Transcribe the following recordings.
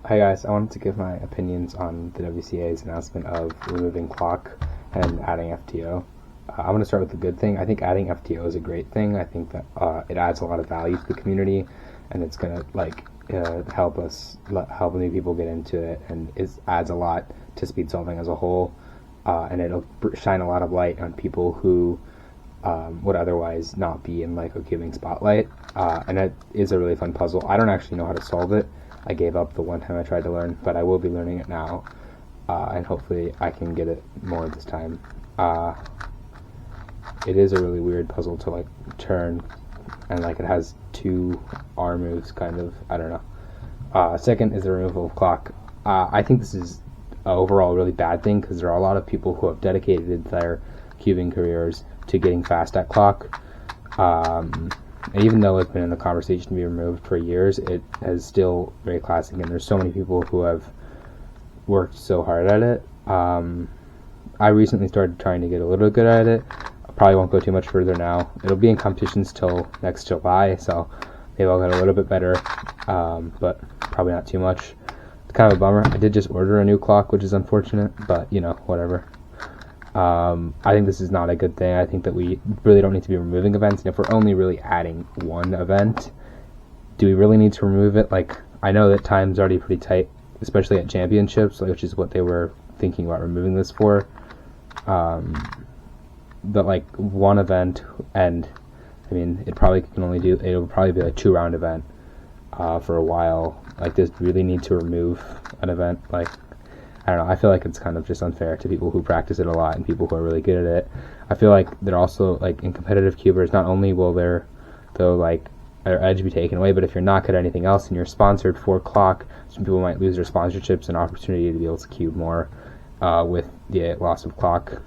Hi guys, I wanted to give my opinions on the WCA's announcement of removing clock and adding FTO. I'm going to start with the good thing. I think adding FTO is a great thing. I think that it adds a lot of value to the community, and it's going to help new people get into it, and it adds a lot to speed solving as a whole, and it'll shine a lot of light on people who would otherwise not be in like a cubing spotlight, and it is a really fun puzzle. I don't actually know how to solve it. I gave up the one time I tried to learn, but I will be learning it now, and hopefully I can get it more this time. It is a really weird puzzle to like turn, and like it has two R moves, kind of. I don't know. Second is the removal of clock. I think this is overall a really bad thing because there are a lot of people who have dedicated their cubing careers to getting fast at clock. And even though it's been in the conversation to be removed for years, it is still very classic, and there's so many people who have worked so hard at it. I recently started trying to get a little good at it. I probably won't go too much further now. It'll be in competitions till next July, so maybe I'll get a little bit better, but probably not too much. It's kind of a bummer. I did just order a new clock, which is unfortunate, but, you know, whatever. I think this is not a good thing. I think that we really don't need to be removing events, and if we're only really adding one event, do we really need to remove it? Like, I know that time's already pretty tight, especially at championships, which is what they were thinking about removing this for. But like one event, and I mean, it'll probably be a 2-round event for a while. Like, does really need to remove an event? Like, I don't know, I feel like it's kind of just unfair to people who practice it a lot and people who are really good at it. I feel like they're also, like, in competitive cubers, not only will their edge be taken away, but if you're not good at anything else and you're sponsored for clock, some people might lose their sponsorships and opportunity to be able to cube more with the loss of clock.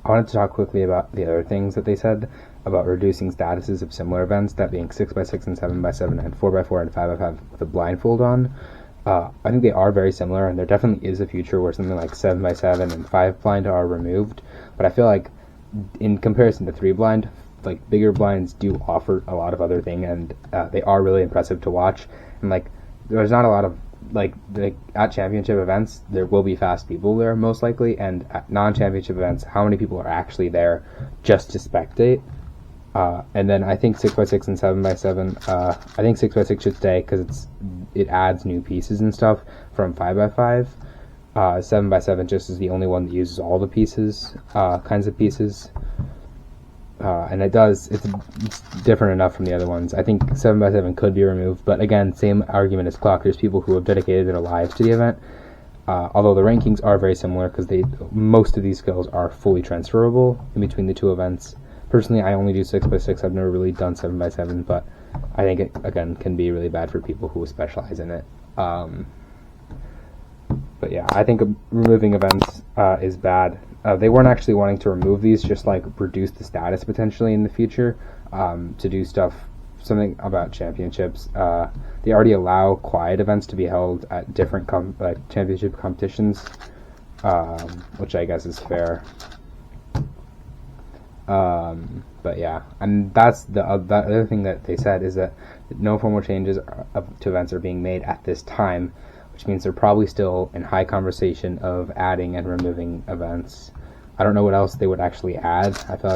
I wanted to talk quickly about the other things that they said about reducing statuses of similar events, that being 6x6 and 7x7 and 4x4 and 5x5 with a blindfold on. I think they are very similar, and there definitely is a future where something like 7x7 and 5 blind are removed, but I feel like in comparison to 3 blind, like, bigger blinds do offer a lot of other things, and they are really impressive to watch, and like there's not a lot of at championship events, there will be fast people there most likely, and at non-championship events, how many people are actually there just to spectate? And then I think 6x6 and 7x7, I think 6x6 should stay because it adds new pieces and stuff from 5x5. 7x7 just is the only one that uses all the pieces, kinds of pieces. And it's different enough from the other ones. I think 7x7 could be removed, but again, same argument as clock. There's people who have dedicated their lives to the event, although the rankings are very similar because most of these skills are fully transferable in between the two events. Personally, I only do 6x6. I've never really done 7x7, but I think it, again, can be really bad for people who specialize in it. But yeah, I think removing events is bad. They weren't actually wanting to remove these, just like reduce the status potentially in the future to do something about championships. They already allow quiet events to be held at different championship competitions, which I guess is fair. But yeah, and that's the other thing that they said is that no formal changes to events are being made at this time, which means they're probably still in high conversation of adding and removing events. I don't know what else they would actually add. I feel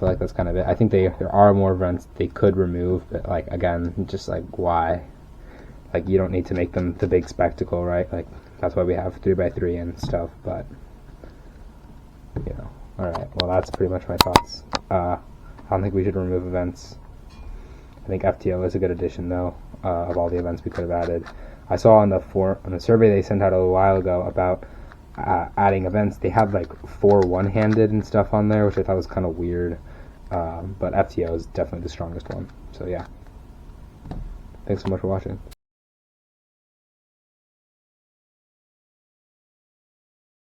like that's kind of it. I think there are more events they could remove, but like, again, just like, why? Like, you don't need to make them the big spectacle, right? Like, that's why we have 3x3 and stuff, but you know. Alright, well, that's pretty much my thoughts. I don't think we should remove events. I think FTO is a good addition, though, of all the events we could have added. I saw on the survey they sent out a while ago about adding events, they had like 4 one-handed and stuff on there, which I thought was kind of weird. But FTO is definitely the strongest one. So yeah. Thanks so much for watching.